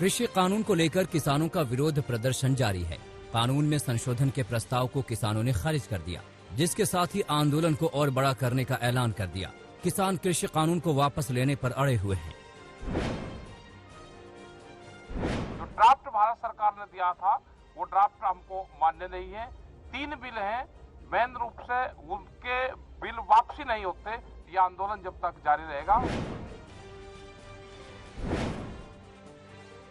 कृषि कानून को लेकर किसानों का विरोध प्रदर्शन जारी है। कानून में संशोधन के प्रस्ताव को किसानों ने खारिज कर दिया, जिसके साथ ही आंदोलन को और बड़ा करने का ऐलान कर दिया। किसान कृषि कानून को वापस लेने पर अड़े हुए हैं। जो ड्राफ्ट भारत सरकार ने दिया था वो ड्राफ्ट हमको मान्य नहीं है। 3 बिल हैं, मेन रूप से उनके बिल वापसी नहीं होते, ये आंदोलन जब तक जारी रहेगा।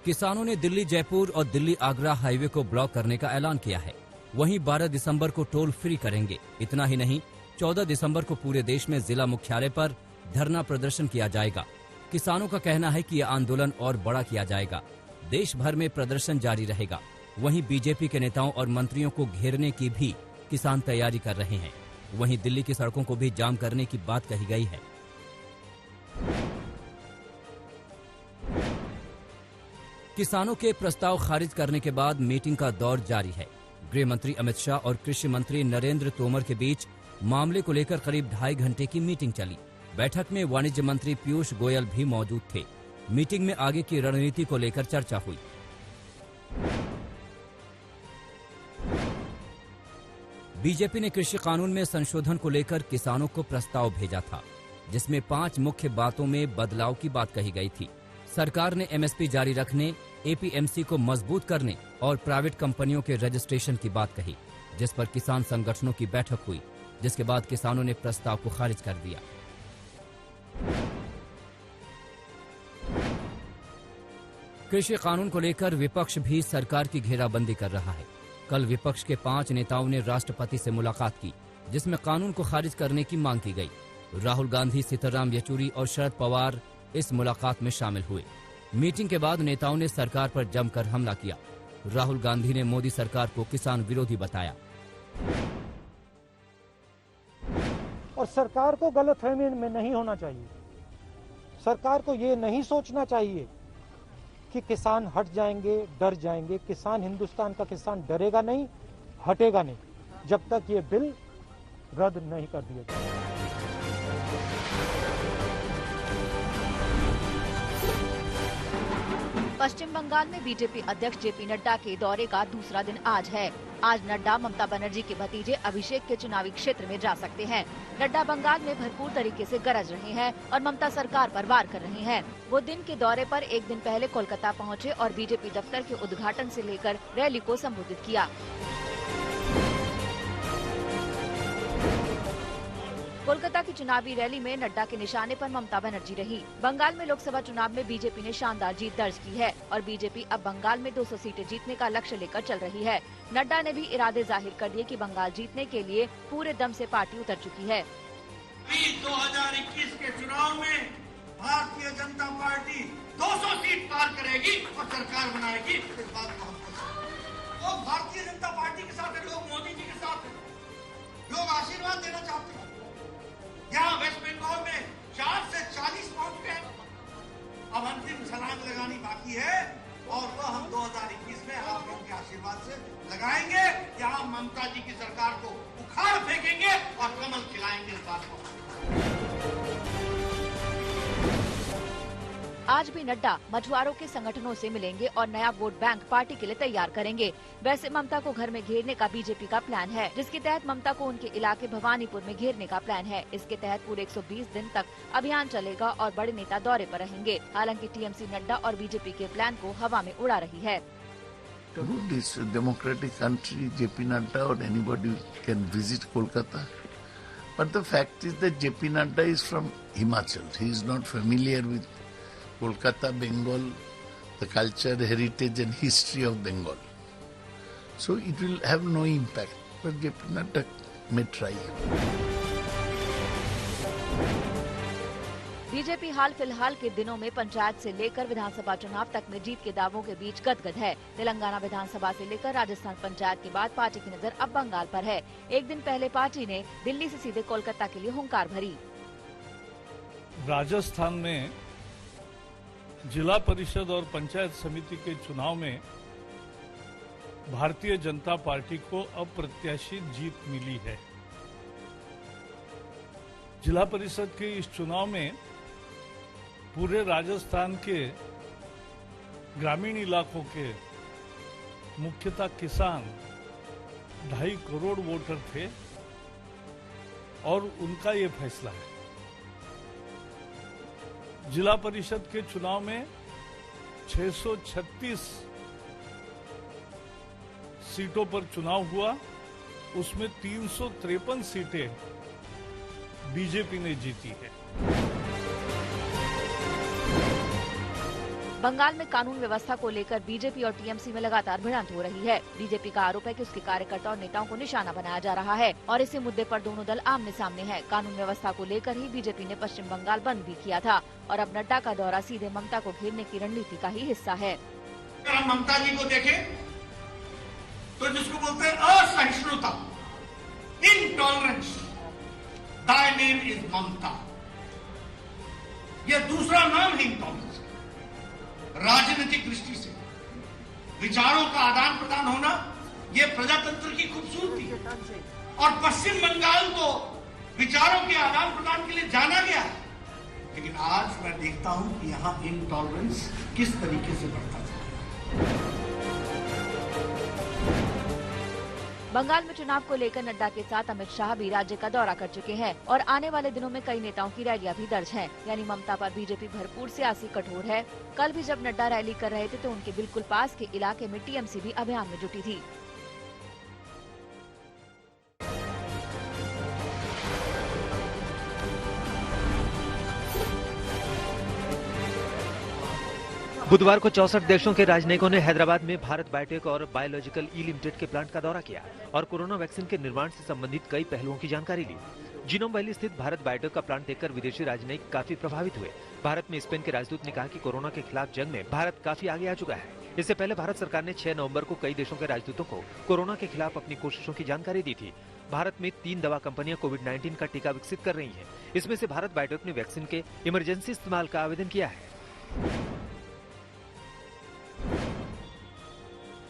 किसानों ने दिल्ली जयपुर और दिल्ली आगरा हाईवे को ब्लॉक करने का ऐलान किया है। वहीं 12 दिसंबर को टोल फ्री करेंगे। इतना ही नहीं, 14 दिसंबर को पूरे देश में जिला मुख्यालय पर धरना प्रदर्शन किया जाएगा। किसानों का कहना है कि यह आंदोलन और बड़ा किया जाएगा। देश भर में प्रदर्शन जारी रहेगा। वहीं बीजेपी के नेताओं और मंत्रियों को घेरने की भी किसान तैयारी कर रहे हैं। वहीं दिल्ली की सड़कों को भी जाम करने की बात कही गई है। किसानों के प्रस्ताव खारिज करने के बाद मीटिंग का दौर जारी है। गृह मंत्री अमित शाह और कृषि मंत्री नरेंद्र तोमर के बीच मामले को लेकर करीब 2.5 घंटे की मीटिंग चली। बैठक में वाणिज्य मंत्री पीयूष गोयल भी मौजूद थे। मीटिंग में आगे की रणनीति को लेकर चर्चा हुई। बीजेपी ने कृषि कानून में संशोधन को लेकर किसानों को प्रस्ताव भेजा था, जिसमें 5 मुख्य बातों में बदलाव की बात कही गई थी। सरकार ने एमएसपी जारी रखने, एपीएमसी को मजबूत करने और प्राइवेट कंपनियों के रजिस्ट्रेशन की बात कही, जिस पर किसान संगठनों की बैठक हुई, जिसके बाद किसानों ने प्रस्ताव को खारिज कर दिया। कृषि कानून को लेकर विपक्ष भी सरकार की घेराबंदी कर रहा है। कल विपक्ष के 5 नेताओं ने राष्ट्रपति से मुलाकात की, जिसमें कानून को खारिज करने की मांग की गई। राहुल गांधी, सीताराम येचुरी और शरद पवार इस मुलाकात में शामिल हुए। मीटिंग के बाद नेताओं ने सरकार पर जमकर हमला किया। राहुल गांधी ने मोदी सरकार को किसान विरोधी बताया और सरकार को गलतफहमी में नहीं होना चाहिए। सरकार को ये नहीं सोचना चाहिए कि किसान हट जाएंगे, डर जाएंगे। किसान, हिंदुस्तान का किसान डरेगा नहीं, हटेगा नहीं, जब तक ये बिल रद्द नहीं कर दिया जाए। पश्चिम बंगाल में बीजेपी अध्यक्ष जेपी नड्डा के दौरे का दूसरा दिन आज है। आज नड्डा ममता बनर्जी के भतीजे अभिषेक के चुनावी क्षेत्र में जा सकते हैं। नड्डा बंगाल में भरपूर तरीके से गरज रहे हैं और ममता सरकार पर वार कर रहे हैं। वो दिन के दौरे पर एक दिन पहले कोलकाता पहुंचे और बीजेपी दफ्तर के उद्घाटन से लेकर रैली को संबोधित किया। कोलकाता की चुनावी रैली में नड्डा के निशाने पर ममता बनर्जी रही। बंगाल में लोकसभा चुनाव में बीजेपी ने शानदार जीत दर्ज की है और बीजेपी अब बंगाल में 200 सीटें जीतने का लक्ष्य लेकर चल रही है। नड्डा ने भी इरादे जाहिर कर दिए कि बंगाल जीतने के लिए पूरे दम से पार्टी उतर चुकी है। 2021 के चुनाव में भारतीय जनता पार्टी 200 सीट पार करेगी और सरकार बनाएगी। इस बात को तो भारतीय जनता पार्टी के साथ है, लोग मोदी जी के साथ है, लोग आशीर्वाद देना चाहते हैं। यहाँ वेस्ट बंगाल में 4 से 40 पहुंच गए। अब अंतिम छलांग लगानी बाकी है और वह हम 2021 में आप लोगों के आशीर्वाद से लगाएंगे। यहाँ ममता जी की सरकार को उखाड़ फेंकेंगे और कमल खिलाएंगे। इस बात को आज भी नड्डा मछुआरों के संगठनों से मिलेंगे और नया वोट बैंक पार्टी के लिए तैयार करेंगे। वैसे ममता को घर में घेरने का बीजेपी का प्लान है, जिसके तहत ममता को उनके इलाके भवानीपुर में घेरने का प्लान है। इसके तहत पूरे 120 दिन तक अभियान चलेगा और बड़े नेता दौरे पर रहेंगे। हालांकि टीएमसी नड्डा और बीजेपी के प्लान को हवा में उड़ा रही है। This democratic country, JP Nadda or anybody can visit Kolkata. But the fact is that JP Nadda is from Himachal. He is not familiar with Kolkata, Bengal, the culture, heritage and history of Bengal. So it will have no impact. But JP Nadda may try. BJP हाल फिलहाल के दिनों में पंचायत से लेकर विधानसभा चुनाव तक में जीत के दावों के बीच गदगद है। तेलंगाना विधानसभा से लेकर राजस्थान पंचायत के बाद पार्टी की नजर अब बंगाल पर है। एक दिन पहले पार्टी ने दिल्ली से सीधे कोलकाता के लिए हुंकार भरी। राजस्थान में जिला परिषद और पंचायत समिति के चुनाव में भारतीय जनता पार्टी को अप्रत्याशित जीत मिली है। जिला परिषद के इस चुनाव में पूरे राजस्थान के ग्रामीण इलाकों के मुख्यतः किसान 2.5 करोड़ वोटर थे और उनका ये फैसला है। जिला परिषद के चुनाव में 636 सीटों पर चुनाव हुआ, उसमें 353 सीटें बीजेपी ने जीती है। बंगाल में कानून व्यवस्था को लेकर बीजेपी और टीएमसी में लगातार भिड़ंत हो रही है। बीजेपी का आरोप है कि उसके कार्यकर्ता और नेताओं को निशाना बनाया जा रहा है और इसी मुद्दे पर दोनों दल आमने सामने हैं। कानून व्यवस्था को लेकर ही बीजेपी ने पश्चिम बंगाल बंद भी किया था और अब नड्डा का दौरा सीधे ममता को घेरने की रणनीति का ही हिस्सा है। अगर हम ममता जी को देखें तो जिसको बोलते हैं असहिष्णुता, इनटॉलरेंस, दाई नेम इज ममता, ये दूसरा नाम है इनटॉलरेंस। राजनीतिक दृष्टि से विचारों का आदान प्रदान होना ये प्रजातंत्र की खूबसूरती है और पश्चिम बंगाल को विचारों के आदान प्रदान के लिए जाना गया है। लेकिन आज मैं देखता हूं कि यहां इनटॉलरेंस किस तरीके से बढ़ता है। बंगाल में चुनाव को लेकर नड्डा के साथ अमित शाह भी राज्य का दौरा कर चुके हैं और आने वाले दिनों में कई नेताओं की रैलियां भी दर्ज हैं। यानी ममता पर बीजेपी भरपूर सियासी कठोर है। कल भी जब नड्डा रैली कर रहे थे तो उनके बिल्कुल पास के इलाके में टीएमसी भी अभियान में जुटी थी। बुधवार को 64 देशों के राजनयिकों ने हैदराबाद में भारत बायोटेक और बायोलॉजिकल ई लिमिटेड के प्लांट का दौरा किया और कोरोना वैक्सीन के निर्माण से संबंधित कई पहलुओं की जानकारी ली। जिनोम वैली स्थित भारत बायोटेक का प्लांट देखकर विदेशी राजनयिक काफी प्रभावित हुए। भारत में स्पेन के राजदूत ने कहा कि कोरोना के खिलाफ जंग में भारत काफी आगे आ चुका है। इससे पहले भारत सरकार ने 6 नवंबर को कई देशों के राजदूतों को कोरोना के खिलाफ अपनी कोशिशों की जानकारी दी थी। भारत में 3 दवा कंपनियां कोविड-19 का टीका विकसित कर रही हैं। इसमें से भारत बायोटेक ने वैक्सीन के इमरजेंसी इस्तेमाल का आवेदन किया है।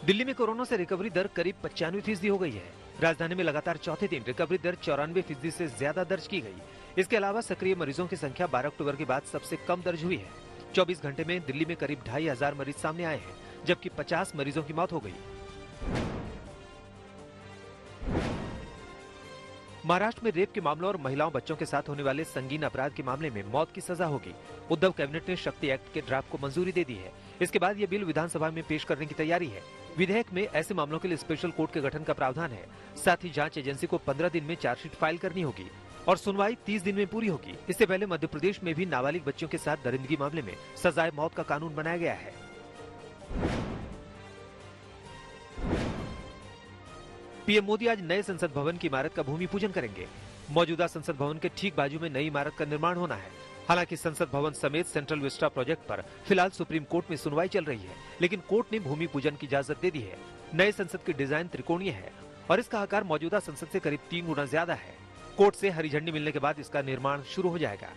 दिल्ली में कोरोना से रिकवरी दर करीब 95% हो गई है। राजधानी में लगातार चौथे दिन रिकवरी दर 94% से ज्यादा दर्ज की गई। इसके अलावा सक्रिय मरीजों की संख्या 12 अक्टूबर के बाद सबसे कम दर्ज हुई है। 24 घंटे में दिल्ली में करीब 2500 मरीज सामने आए हैं, जबकि 50 मरीजों की मौत हो गई। महाराष्ट्र में रेप के मामलों और महिलाओं बच्चों के साथ होने वाले संगीन अपराध के मामले में मौत की सजा होगी। उद्धव कैबिनेट ने शक्ति एक्ट के ड्राफ्ट को मंजूरी दे दी है। इसके बाद ये बिल विधानसभा में पेश करने की तैयारी है। विधेयक में ऐसे मामलों के लिए स्पेशल कोर्ट के गठन का प्रावधान है। साथ ही जांच एजेंसी को 15 दिन में चार्जशीट फाइल करनी होगी और सुनवाई 30 दिन में पूरी होगी। इससे पहले मध्य प्रदेश में भी नाबालिग बच्चों के साथ दरिंदगी मामले में सजाए मौत का कानून बनाया गया है। पीएम मोदी आज नए संसद भवन की इमारत का भूमि पूजन करेंगे। मौजूदा संसद भवन के ठीक बाजू में नई इमारत का निर्माण होना है। हालांकि संसद भवन समेत सेंट्रल विस्टा प्रोजेक्ट पर फिलहाल सुप्रीम कोर्ट में सुनवाई चल रही है, लेकिन कोर्ट ने भूमि पूजन की इजाजत दे दी है। नए संसद की डिजाइन त्रिकोणीय है और इसका आकार मौजूदा संसद से करीब 3 गुना ज्यादा है। कोर्ट से हरी झंडी मिलने के बाद इसका निर्माण शुरू हो जाएगा।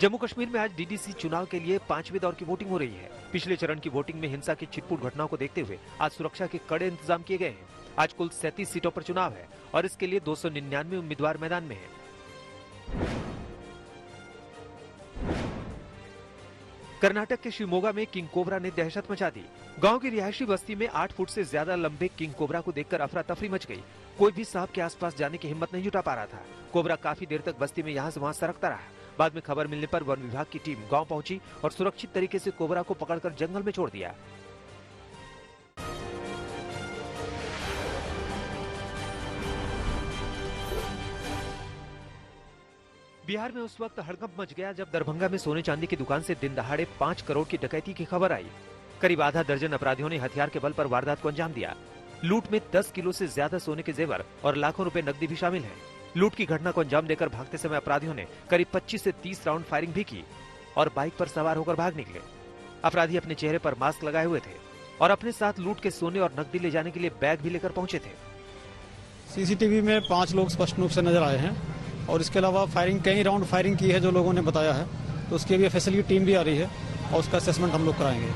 जम्मू कश्मीर में आज डीडीसी चुनाव के लिए 5वें दौर की वोटिंग हो रही है। पिछले चरण की वोटिंग में हिंसा की छिटपुट घटनाओं को देखते हुए आज सुरक्षा के कड़े इंतजाम किए गए हैं। आज कुल 37 सीटों पर चुनाव है और इसके लिए 299 उम्मीदवार मैदान में हैं। कर्नाटक के शिवमोगा में किंग कोबरा ने दहशत मचा दी। गांव की रिहायशी बस्ती में 8 फुट से ज्यादा लंबे किंग कोबरा को देखकर अफरा तफरी मच गई। कोई भी सांप के आसपास जाने की हिम्मत नहीं जुटा पा रहा था। कोबरा काफी देर तक बस्ती में यहाँ से वहाँ सरकता रहा। बाद में खबर मिलने पर वन विभाग की टीम गांव पहुंची और सुरक्षित तरीके से कोबरा को पकड़कर जंगल में छोड़ दिया। बिहार में उस वक्त हड़कंप मच गया जब दरभंगा में सोने चांदी की दुकान से दिन दहाड़े 5 करोड़ की डकैती की खबर आई। करीब आधा दर्जन अपराधियों ने हथियार के बल पर वारदात को अंजाम दिया। लूट में 10 किलो से ज्यादा सोने के जेवर और लाखों रुपए नकदी भी शामिल है। लूट की घटना को अंजाम देकर भागते समय अपराधियों ने करीब 25 से 30 राउंड फायरिंग भी की और बाइक पर सवार होकर भाग निकले। अपराधी अपने चेहरे पर मास्क लगाए हुए थे और अपने साथ लूट के सोने और नकदी ले जाने के लिए बैग भी लेकर पहुंचे थे। सीसीटीवी में 5 लोग स्पष्ट रूप से नजर आए हैं और इसके अलावा फायरिंग कई राउंड फायरिंग की है जो लोगों ने बताया है, तो उसके लिए फैसिलिटी टीम भी आ रही है और उसका असेसमेंट हम लोग कराएंगे।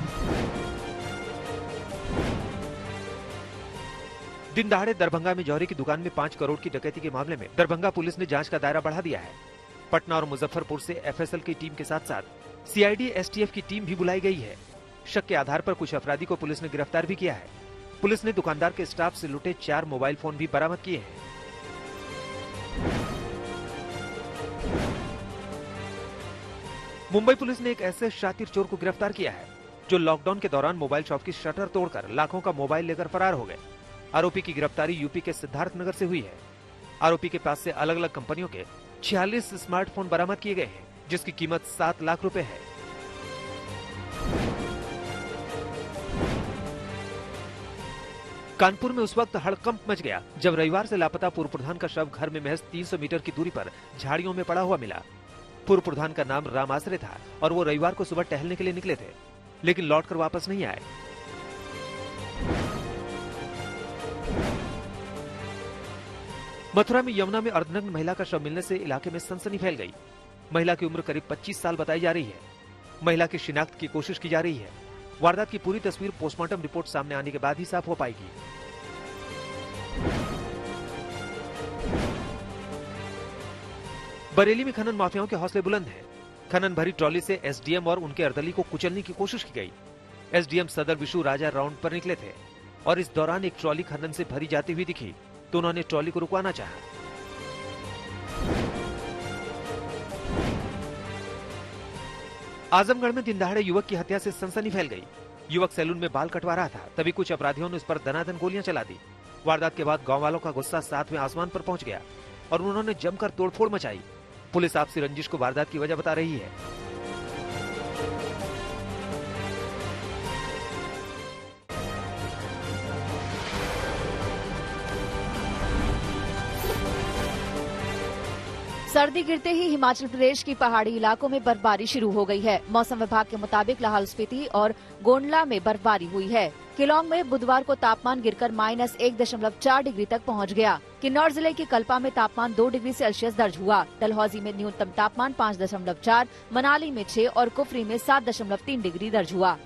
दिन दहाड़े दरभंगा में जौहरी की दुकान में 5 करोड़ की डकैती के मामले में दरभंगा पुलिस ने जांच का दायरा बढ़ा दिया है। पटना और मुजफ्फरपुर से एफएसएल की टीम के साथ साथ सीआईडी एसटीएफ की टीम भी बुलाई गई है। शक के आधार पर कुछ अपराधी को पुलिस ने गिरफ्तार भी किया है। पुलिस ने दुकानदार के स्टाफ से लुटे 4 मोबाइल फोन भी बरामद किए हैं। मुंबई पुलिस ने एक ऐसे शातिर चोर को गिरफ्तार किया है जो लॉकडाउन के दौरान मोबाइल शॉप की शटर तोड़कर लाखों का मोबाइल लेकर फरार हो गए। आरोपी की गिरफ्तारी यूपी के सिद्धार्थनगर से हुई है। आरोपी के पास से अलग अलग कंपनियों के 46 स्मार्टफोन बरामद किए गए हैं, जिसकी कीमत 7 लाख रुपए है। कानपुर में उस वक्त हड़कंप मच गया जब रविवार से लापता पूर्व प्रधान का शव घर में महज 300 मीटर की दूरी पर झाड़ियों में पड़ा हुआ मिला। पूर्व प्रधान का नाम राम आसरे था और वो रविवार को सुबह टहलने के लिए निकले थे, लेकिन लौटकर वापस नहीं आए। मथुरा में यमुना में अर्धनग्न महिला का शव मिलने से इलाके में सनसनी फैल गई। महिला की उम्र करीब 25 साल बताई जा रही है। महिला की शिनाख्त की कोशिश की जा रही है। वारदात की पूरी तस्वीर पोस्टमार्टम रिपोर्ट सामने आने के बाद ही साफ हो पाएगी। बरेली में खनन माफियाओं के हौसले बुलंद हैं। खनन भरी ट्रॉली से एसडीएम और उनके अर्दली को कुचलने की कोशिश की गई। एसडीएम सदर विशु राजा राउंड पर निकले थे और इस दौरान एक ट्रॉली खनन से भरी जाती हुई दिखी तो उन्होंने ट्रॉली को रुकवाना चाहा। आजमगढ़ में दिनदहाड़े युवक की हत्या से सनसनी फैल गई। युवक सैलून में बाल कटवा रहा था, तभी कुछ अपराधियों ने उस पर दनादन गोलियां चला दी। वारदात के बाद गांव वालों का गुस्सा 7वें आसमान पर पहुंच गया और उन्होंने जमकर तोड़फोड़ मचाई। पुलिस आपसी रंजिश को वारदात की वजह बता रही है। सर्दी गिरते ही हिमाचल प्रदेश की पहाड़ी इलाकों में बर्फबारी शुरू हो गई है। मौसम विभाग के मुताबिक लाहौल स्पीति और गोंडला में बर्फबारी हुई है। किलोंग में बुधवार को तापमान गिरकर -1.4 डिग्री तक पहुंच गया। किन्नौर जिले के कल्पा में तापमान 2 डिग्री सेल्सियस दर्ज हुआ। डलहौजी में न्यूनतम तापमान 5.4, मनाली में 6 और कुफरी में 7.3 डिग्री दर्ज हुआ।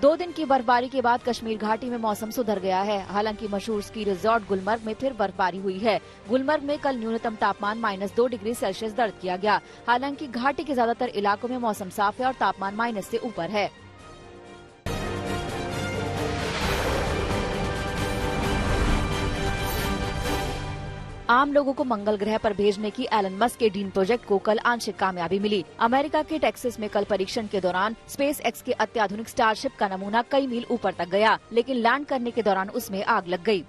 2 दिन की बर्फबारी के बाद कश्मीर घाटी में मौसम सुधर गया है। हालांकि मशहूर स्की रिजॉर्ट गुलमर्ग में फिर बर्फबारी हुई है। गुलमर्ग में कल न्यूनतम तापमान -2 डिग्री सेल्सियस दर्ज किया गया। हालांकि घाटी के ज्यादातर इलाकों में मौसम साफ है और तापमान माइनस से ऊपर है। आम लोगों को मंगल ग्रह पर भेजने की एलन मस्क के ड्रीम प्रोजेक्ट को कल आंशिक कामयाबी मिली। अमेरिका के टेक्सास में कल परीक्षण के दौरान स्पेस एक्स के अत्याधुनिक स्टारशिप का नमूना कई मील ऊपर तक गया, लेकिन लैंड करने के दौरान उसमें आग लग गई।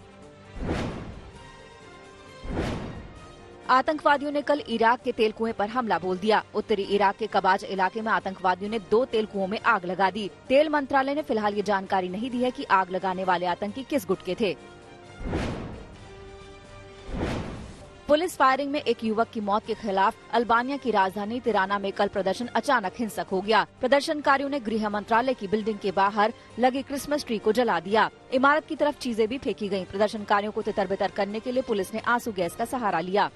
आतंकवादियों ने कल इराक के तेल कुएं पर हमला बोल दिया। उत्तरी इराक के कबाज इलाके में आतंकवादियों ने 2 तेल कुओं में आग लगा दी। तेल मंत्रालय ने फिलहाल ये जानकारी नहीं दी है कि आग लगाने वाले आतंकी किस गुट के थे। पुलिस फायरिंग में एक युवक की मौत के खिलाफ अल्बानिया की राजधानी तिराना में कल प्रदर्शन अचानक हिंसक हो गया। प्रदर्शनकारियों ने गृह मंत्रालय की बिल्डिंग के बाहर लगी क्रिसमस ट्री को जला दिया। इमारत की तरफ चीजें भी फेंकी गयीं। प्रदर्शनकारियों को तितर-बितर करने के लिए पुलिस ने आंसू गैस का सहारा लिया।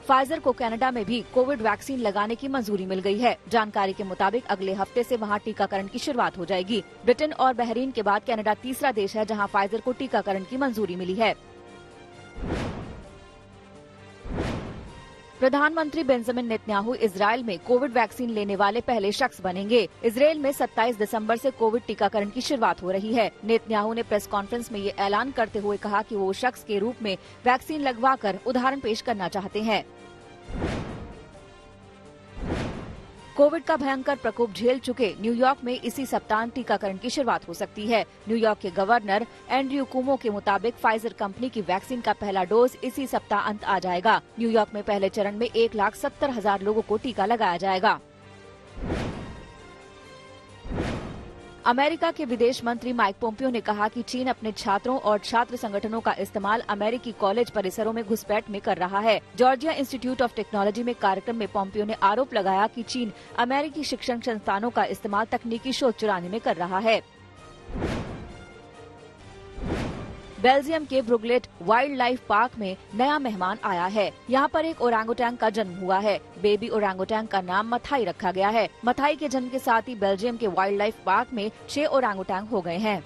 फाइजर को कनाडा में भी कोविड वैक्सीन लगाने की मंजूरी मिल गई है। जानकारी के मुताबिक अगले हफ्ते से वहां टीकाकरण की शुरुआत हो जाएगी। ब्रिटेन और बहरीन के बाद कनाडा तीसरा देश है जहां फाइजर को टीकाकरण की मंजूरी मिली है। प्रधानमंत्री बेंजामिन नेतन्याहू इजरायल में कोविड वैक्सीन लेने वाले पहले शख्स बनेंगे। इजरायल में 27 दिसंबर से कोविड टीकाकरण की शुरुआत हो रही है। नेतन्याहू ने प्रेस कॉन्फ्रेंस में ये ऐलान करते हुए कहा कि वो शख्स के रूप में वैक्सीन लगवाकर उदाहरण पेश करना चाहते हैं। कोविड का भयंकर प्रकोप झेल चुके न्यूयॉर्क में इसी सप्ताह टीकाकरण की शुरुआत हो सकती है। न्यूयॉर्क के गवर्नर एंड्रयू कुमो के मुताबिक फाइजर कंपनी की वैक्सीन का पहला डोज इसी सप्ताह अंत आ जाएगा। न्यूयॉर्क में पहले चरण में 1,70,000 लोगों को टीका लगाया जाएगा। अमेरिका के विदेश मंत्री माइक पोम्पियो ने कहा कि चीन अपने छात्रों और छात्र संगठनों का इस्तेमाल अमेरिकी कॉलेज परिसरों में घुसपैठ में कर रहा है। जॉर्जिया इंस्टीट्यूट ऑफ टेक्नोलॉजी में कार्यक्रम में पोम्पियो ने आरोप लगाया कि चीन अमेरिकी शिक्षण संस्थानों का इस्तेमाल तकनीकी शोध चुराने में कर रहा है। बेल्जियम के ब्रुगलेट वाइल्ड लाइफ पार्क में नया मेहमान आया है। यहाँ पर एक ओरांगुटैंग का जन्म हुआ है। बेबी ओरांगुटैंग का नाम मथाई रखा गया है। मथाई के जन्म के साथ ही बेल्जियम के वाइल्ड लाइफ पार्क में 6 ओरांगुटैंग हो गए हैं।